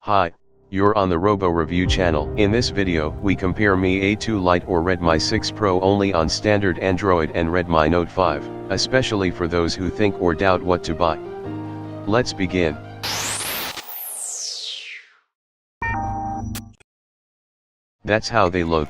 Hi, you're on the Robo Review channel. In this video, we compare Mi A2 Lite or Redmi 6 Pro only on standard Android and Redmi Note 5, especially for those who think or doubt what to buy. Let's begin. That's how they look.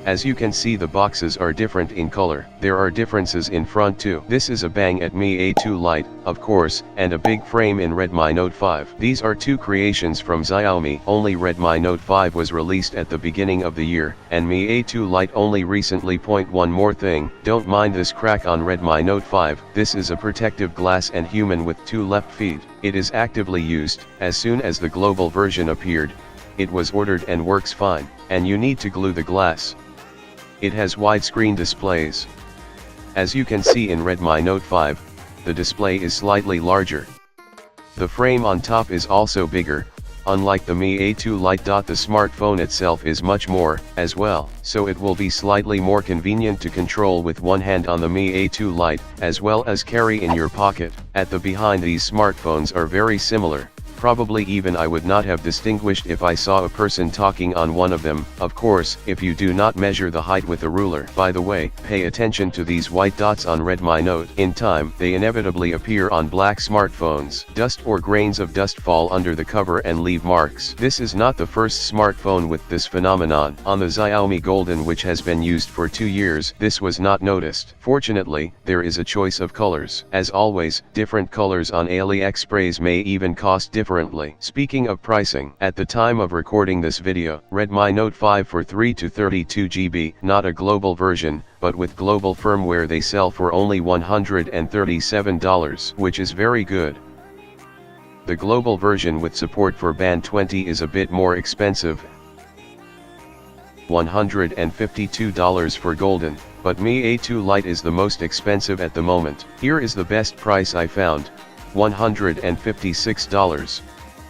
As you can see, the boxes are different in color. There are differences in front too. This is a bang at Mi A2 Lite, of course, and a big frame in Redmi Note 5. These are two creations from Xiaomi. Only Redmi Note 5 was released at the beginning of the year, and Mi A2 Lite only recently. One more thing, don't mind this crack on Redmi Note 5. This is a protective glass and human with two left feet. It is actively used. As soon as the global version appeared, it was ordered and works fine, and you need to glue the glass. It has widescreen displays. As you can see in Redmi Note 5, the display is slightly larger. The frame on top is also bigger, unlike the Mi A2 Lite. The smartphone itself is much more, as well, so it will be slightly more convenient to control with one hand on the Mi A2 Lite, as well as carry in your pocket. At the behind, these smartphones are very similar. Probably even I would not have distinguished if I saw a person talking on one of them, of course, if you do not measure the height with a ruler. By the way, pay attention to these white dots on Redmi Note. In time, they inevitably appear on black smartphones. Dust or grains of dust fall under the cover and leave marks. This is not the first smartphone with this phenomenon. On the Xiaomi Golden, which has been used for 2 years, this was not noticed. Fortunately, there is a choice of colors. As always, different colors on Aliexpress may even cost differently. Speaking of pricing, at the time of recording this video, Redmi Note 5 for 3 to 32 GB, not a global version, but with global firmware, they sell for only $137, which is very good. The global version with support for Band 20 is a bit more expensive, $152 for Golden, but Mi A2 Lite is the most expensive at the moment. Here is the best price I found, $156.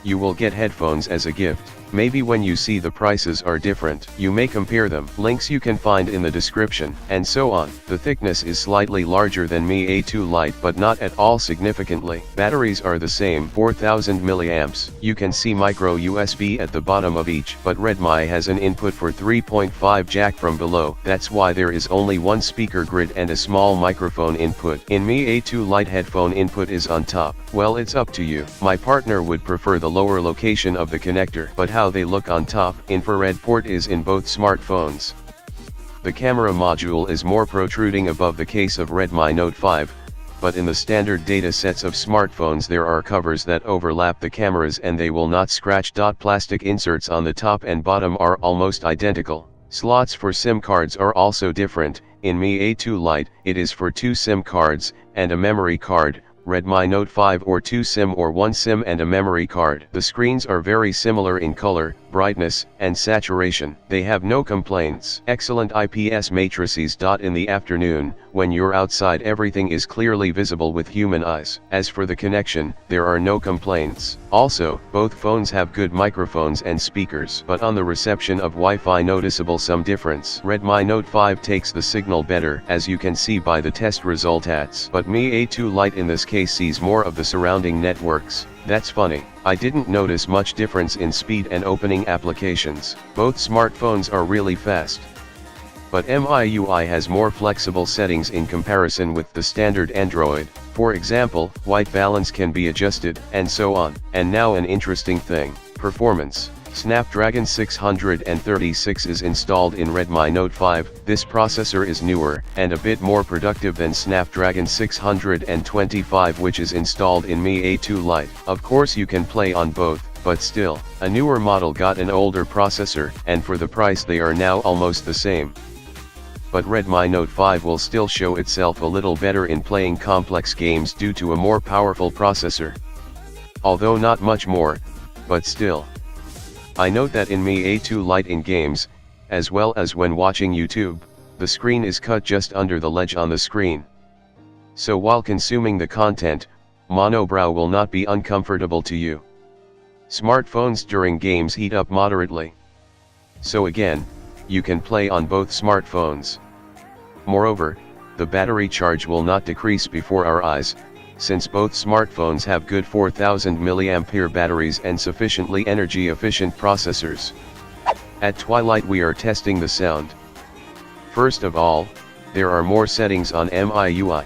You will get headphones as a gift. Maybe when you see the prices are different, you may compare them. Links you can find in the description, and so on. The thickness is slightly larger than Mi A2 Lite, but not at all significantly. Batteries are the same, 4000 mAh. You can see micro USB at the bottom of each, but Redmi has an input for 3.5 jack from below. That's why there is only one speaker grid and a small microphone input. In Mi A2 Lite, headphone input is on top. Well, it's up to you. My partner would prefer the lower location of the connector, but how they look on top. Infrared port is in both smartphones. The camera module is more protruding above the case of Redmi Note 5, but in the standard data sets of smartphones there are covers that overlap the cameras and they will not scratch. Plastic inserts on the top and bottom are almost identical. Slots for SIM cards are also different. In Mi A2 Lite, it is for 2 SIM cards and a memory card. Redmi Note 5 or 2 SIM or 1 SIM and a memory card. The screens are very similar in color, brightness, and saturation. They have no complaints. Excellent IPS matrices. In the afternoon, when you're outside, everything is clearly visible with human eyes. As for the connection, there are no complaints. Also, both phones have good microphones and speakers, but on the reception of Wi-Fi noticeable some difference. Redmi Note 5 takes the signal better, as you can see by the test results, but Mi A2 Lite in this case sees more of the surrounding networks. That's funny. I didn't notice much difference in speed and opening applications. Both smartphones are really fast, but MIUI has more flexible settings in comparison with the standard Android. For example, white balance can be adjusted, and so on. And now an interesting thing, performance. Snapdragon 636 is installed in Redmi Note 5. This processor is newer, and a bit more productive than Snapdragon 625, which is installed in Mi A2 Lite. Of course you can play on both, but still, a newer model got an older processor, and for the price they are now almost the same. But Redmi Note 5 will still show itself a little better in playing complex games due to a more powerful processor. Although not much more, but still. I note that in Mi A2 Lite in games, as well as when watching YouTube, the screen is cut just under the ledge on the screen. So while consuming the content, monobrow will not be uncomfortable to you. Smartphones during games heat up moderately. So again, you can play on both smartphones. Moreover, the battery charge will not decrease before our eyes, since both smartphones have good 4000 mAh batteries and sufficiently energy-efficient processors. At Twilight we are testing the sound. First of all, there are more settings on MIUI.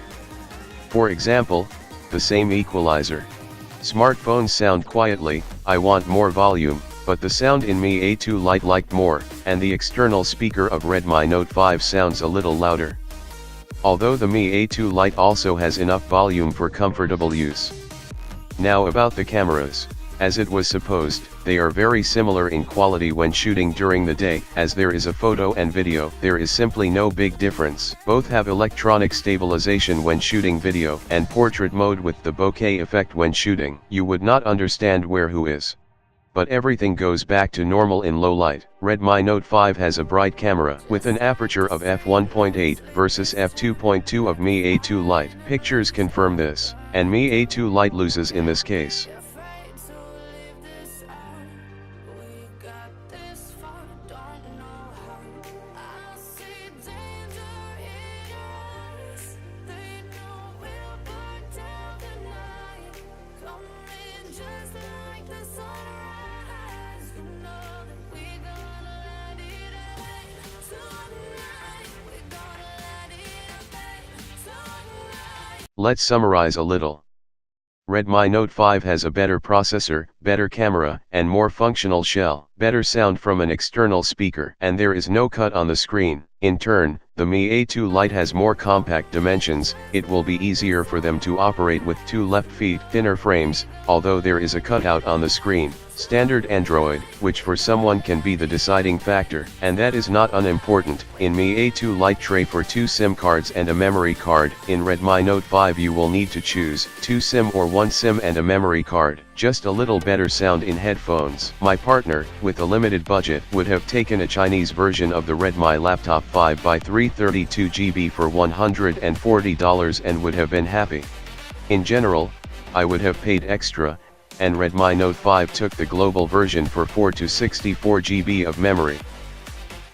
For example, the same equalizer. Smartphones sound quietly, I want more volume, but the sound in Mi A2 Lite liked more, and the external speaker of Redmi Note 5 sounds a little louder. Although the Mi A2 Lite also has enough volume for comfortable use. Now about the cameras. As it was supposed, they are very similar in quality when shooting during the day. As there is a photo and video, there is simply no big difference. Both have electronic stabilization when shooting video, and portrait mode with the bokeh effect when shooting. You would not understand where who is. But everything goes back to normal in low light. Redmi Note 5 has a bright camera, with an aperture of f1.8 versus f2.2 of Mi A2 Lite. Pictures confirm this, and Mi A2 Lite loses in this case. Let's summarize a little. Redmi Note 5 has a better processor, better camera, and more functional shell, better sound from an external speaker, and there is no cut on the screen. In turn, the Mi A2 Lite has more compact dimensions, it will be easier for them to operate with two left feet, thinner frames, although there is a cutout on the screen. Standard Android, which for someone can be the deciding factor, and that is not unimportant. In Mi A2 Lite tray for 2 SIM cards and a memory card. In Redmi Note 5 you will need to choose 2 SIM or 1 SIM and a memory card. Just a little better sound in headphones. My partner, with a limited budget, would have taken a Chinese version of the Redmi Laptop 5x3 32GB for $140 and would have been happy. In general, I would have paid extra, and Redmi Note 5 took the global version for 4 to 64GB of memory.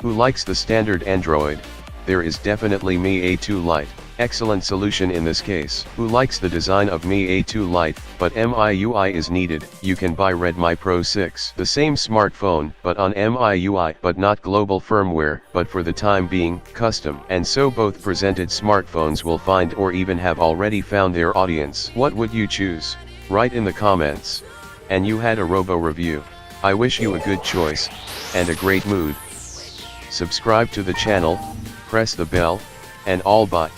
Who likes the standard Android? There is definitely Mi A2 Lite. Excellent solution in this case. Who likes the design of Mi A2 Lite, but MIUI is needed? You can buy Redmi Pro 6. The same smartphone, but on MIUI, but not global firmware, but for the time being, custom. And so both presented smartphones will find or even have already found their audience. What would you choose? Write in the comments. And you had a robo review. I wish you a good choice, and a great mood. Subscribe to the channel, press the bell, and all bye.